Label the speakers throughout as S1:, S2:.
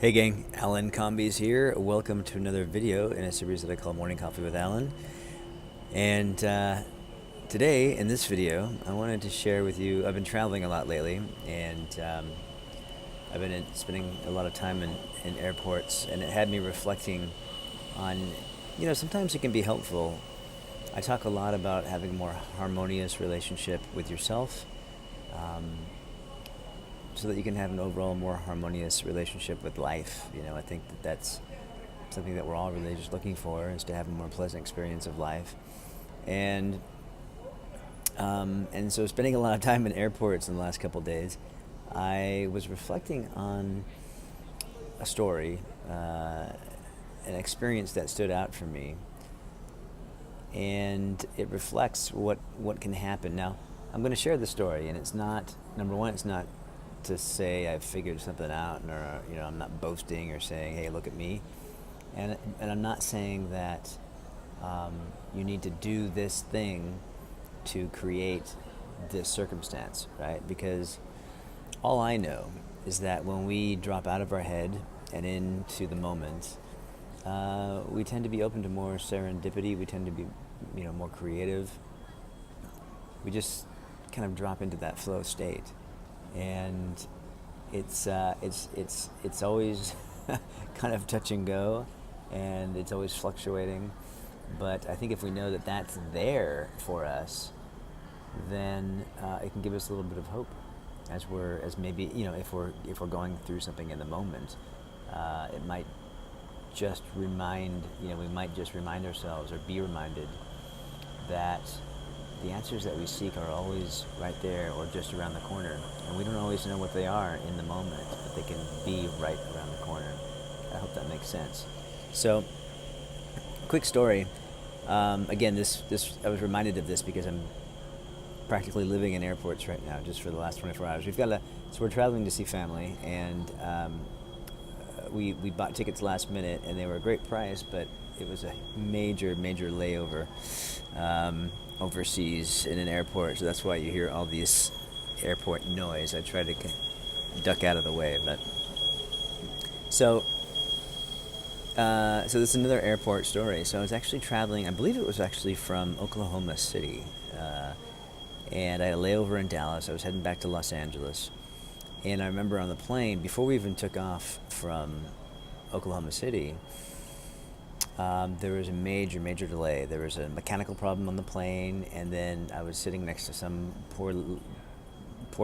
S1: Hey gang, Alan Combies here. Welcome to another video in a series that I call Morning Coffee with Alan. And today, in this video, I wanted to share with you, I've been traveling a lot lately, and I've been spending a lot of time in airports, and it had me reflecting on, sometimes it can be helpful. I talk a lot about having a more harmonious relationship with yourself, so that you can have an overall more harmonious relationship with life. I think that that's something that we're all really just looking for, is to have a more pleasant experience of life. And so spending a lot of time in airports in the last couple of days, I was reflecting on a story, an experience that stood out for me, and it reflects what can happen. Now, I'm going to share the story, and it's not, number one, it's not to say I've figured something out, or I'm not boasting or saying, hey, look at me, and I'm not saying that you need to do this thing to create this circumstance, right? Because all I know is that when we drop out of our head and into the moment, we tend to be open to more serendipity. We tend to be, more creative. We just kind of drop into that flow state, and it's always kind of touch and go, and it's always fluctuating. But I think if we know that that's there for us, then it can give us a little bit of hope, as maybe if we're going through something in the moment. It might just remind we might just remind ourselves, or be reminded, that the answers that we seek are always right there or just around the corner, and we don't always know what they are in the moment, but they can be right around the corner. I hope that makes sense. So, quick story. Again, this I was reminded of this because I'm practically living in airports right now, just for the last 24 hours. So we're traveling to see family, and we bought tickets last minute, and they were a great price, but it was a major layover overseas in an airport, so that's why you hear all this airport noise. I try to duck out of the way, but so this is another airport story. So I was actually traveling, I believe it was actually from Oklahoma City, and I had a layover in Dallas. I was heading back to Los Angeles, and I remember on the plane, before we even took off from Oklahoma City, there was a major delay. There was a mechanical problem on the plane, and then I was sitting next to some poor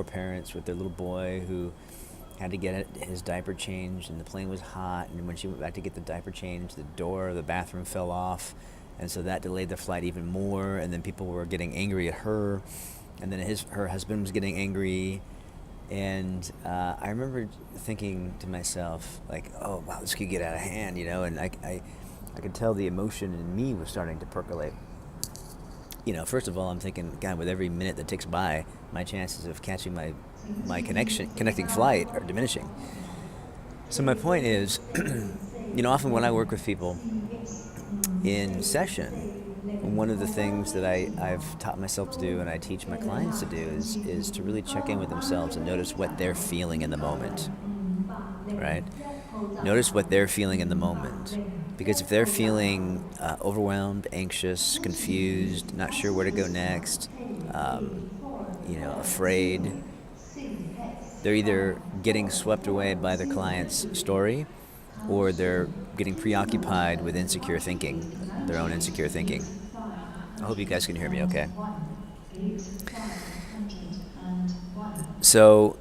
S1: parents with their little boy who had to get his diaper changed, and the plane was hot, and when she went back to get the diaper changed, the door of the bathroom fell off, and so that delayed the flight even more, and then people were getting angry at her, and then her husband was getting angry. And I remember thinking to myself, like, oh wow, this could get out of hand, and I could tell the emotion in me was starting to percolate. First of all, I'm thinking, God, with every minute that ticks by, my chances of catching my connecting flight are diminishing. So my point is, often when I work with people in session, one of the things that I've taught myself to do, and I teach my clients to do, is to really check in with themselves and notice what they're feeling in the moment, right? Notice what they're feeling in the moment. Because if they're feeling overwhelmed, anxious, confused, not sure where to go next, afraid, they're either getting swept away by their client's story, or they're getting preoccupied with insecure thinking, their own insecure thinking. I hope you guys can hear me okay. So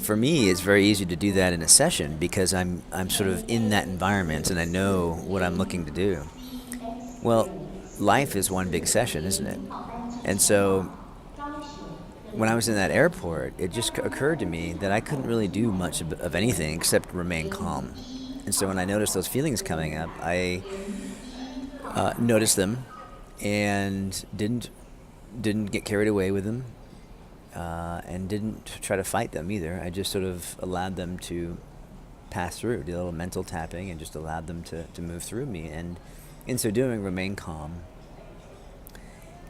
S1: for me, it's very easy to do that in a session, because I'm sort of in that environment and I know what I'm looking to do. Well, life is one big session, isn't it? And so when I was in that airport, it just occurred to me that I couldn't really do much of anything except remain calm. And so when I noticed those feelings coming up, I noticed them and didn't get carried away with them, and didn't try to fight them either. I just sort of allowed them to pass through, did a little mental tapping, and just allowed them to move through me, and in so doing, remain calm.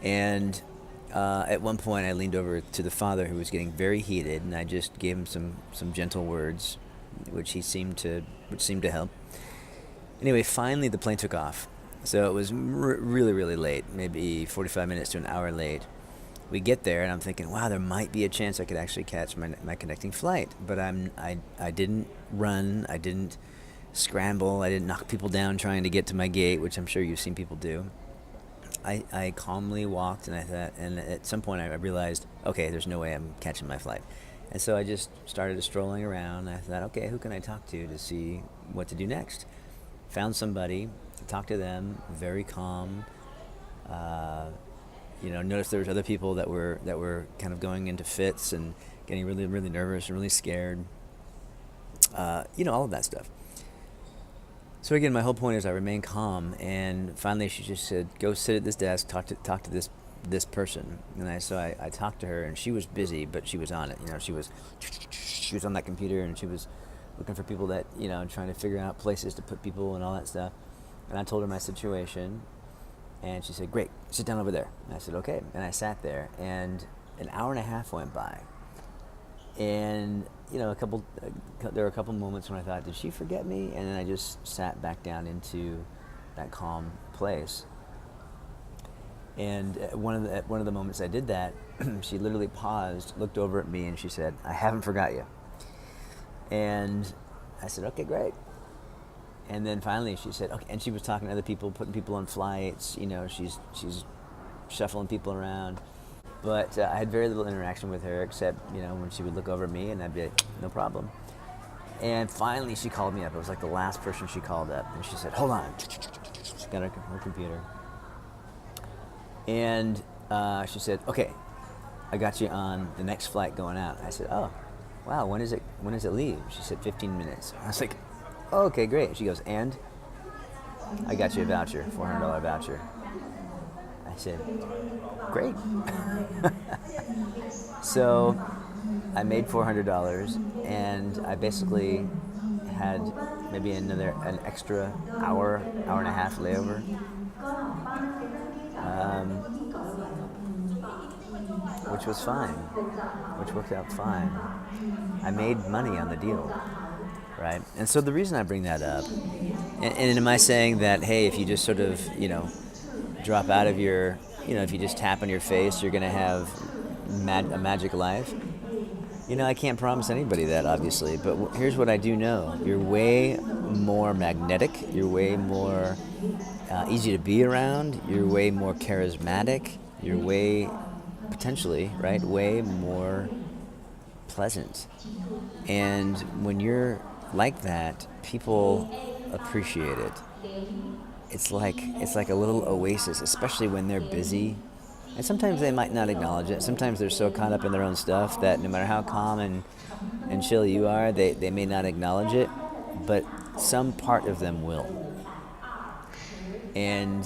S1: And at one point, I leaned over to the father, who was getting very heated, and I just gave him some gentle words, which seemed to help. Anyway, finally the plane took off. So it was really, really late, maybe 45 minutes to an hour late. We get there, and I'm thinking, wow, there might be a chance I could actually catch my connecting flight. But I didn't run, I didn't scramble, I didn't knock people down trying to get to my gate, which I'm sure you've seen people do. I calmly walked, and I thought, and at some point I realized, okay, there's no way I'm catching my flight. And so I just started strolling around, and I thought, okay, who can I talk to see what to do next? Found somebody, talked to them, very calm. Noticed there was other people that were kind of going into fits and getting really, really nervous and really scared. All of that stuff. So again, my whole point is I remain calm, and finally she just said, "Go sit at this desk, talk to this person." And I talked to her, and she was busy, but she was on it. She was on that computer, and she was looking for people that, trying to figure out places to put people and all that stuff. And I told her my situation, and she said, "Great, sit down over there." And I said, "Okay." And I sat there, and an hour and a half went by. And there were a couple moments when I thought, did she forget me? And then I just sat back down into that calm place. And at one of the moments I did that, she literally paused, looked over at me, and she said, "I haven't forgot you." And I said, "Okay, great." And then finally she said, "Okay." And she was talking to other people, putting people on flights. She's shuffling people around. But I had very little interaction with her, except, when she would look over at me, and I'd be like, "No problem." And finally she called me up. It was like the last person she called up. And she said, "Hold on." She got her computer. And she said, "Okay, I got you on the next flight going out." I said, "Oh, wow, when does it leave?" She said, 15 minutes. I was like, "Oh, okay, great." She goes, "And I got you a voucher, $400 voucher." I said, "Great." So I made $400, and I basically had maybe an extra hour and a half layover. Which was fine, which worked out fine. I made money on the deal, right? And so the reason I bring that up, and am I saying that, hey, if you just sort of, drop out of your, if you just tap on your face, you're going to have a magic life? I can't promise anybody that, obviously, but here's what I do know. You're way more magnetic, you're way more easy to be around, you're way more charismatic, you're way, potentially, right, way more pleasant. And when you're like that, people appreciate it. It's like a little oasis, especially when they're busy. And sometimes they might not acknowledge it. Sometimes they're so caught up in their own stuff that no matter how calm and chill you are, they may not acknowledge it, but some part of them will. And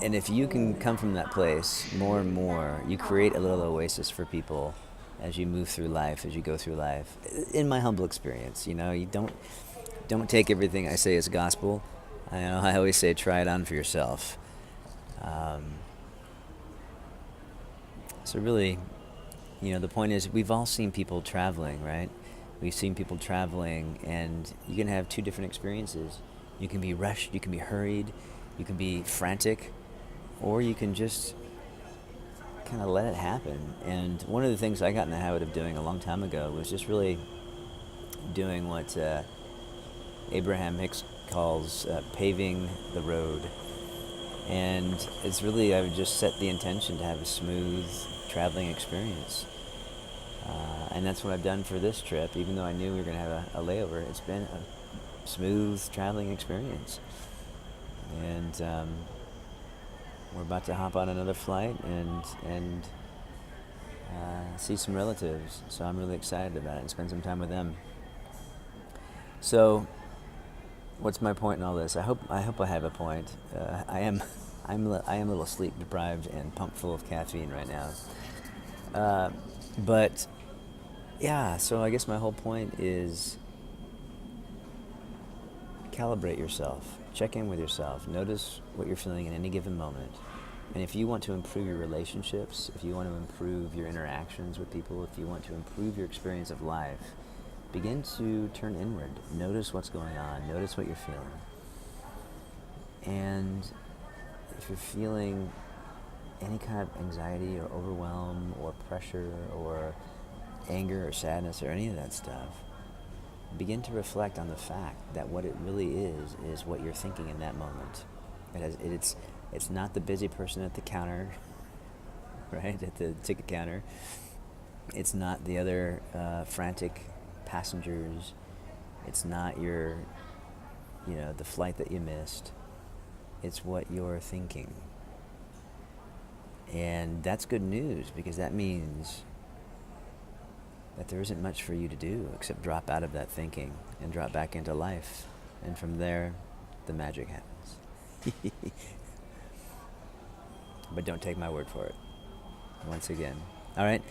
S1: if you can come from that place more and more, you create a little oasis for people as you move through life, as you go through life. In my humble experience, you don't take everything I say as gospel. I always say, try it on for yourself. So really, the point is, we've all seen people traveling, right? We've seen people traveling, and you can have two different experiences. You can be rushed, you can be hurried, you can be frantic, or you can just kind of let it happen. And one of the things I got in the habit of doing a long time ago was just really doing what Abraham Hicks calls paving the road. And it's really, I would just set the intention to have a smooth traveling experience. And that's what I've done for this trip. Even though I knew we were going to have a layover, it's been a smooth traveling experience. And we're about to hop on another flight and see some relatives. So I'm really excited about it and spend some time with them. So what's my point in all this? I hope I have a point. I am a little sleep deprived and pumped full of caffeine right now. But yeah, so I guess my whole point is calibrate yourself. Check in with yourself. Notice what you're feeling in any given moment. And if you want to improve your relationships, if you want to improve your interactions with people, if you want to improve your experience of life, begin to turn inward. Notice what's going on. Notice what you're feeling. And if you're feeling any kind of anxiety or overwhelm or pressure or anger or sadness or any of that stuff, begin to reflect on the fact that what it really is what you're thinking in that moment. It's not the busy person at the counter, right, at the ticket counter. It's not the other frantic passengers. It's not the flight that you missed. It's what you're thinking. And that's good news, because that means that there isn't much for you to do except drop out of that thinking and drop back into life. And from there, the magic happens. But don't take my word for it. Once again. All right.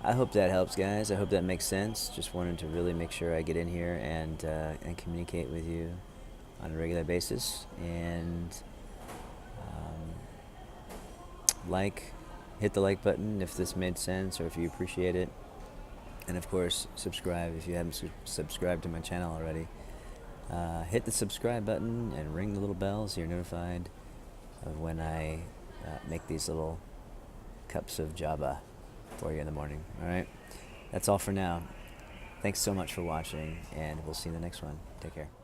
S1: I hope that helps, guys. I hope that makes sense. Just wanted to really make sure I get in here and communicate with you on a regular basis. And hit the like button if this made sense or if you appreciate it. And of course, subscribe if you haven't subscribed to my channel already. Hit the subscribe button and ring the little bell so you're notified of when I make these little cups of Java for you in the morning. All right, that's all for now. Thanks so much for watching, and we'll see you in the next one. Take care.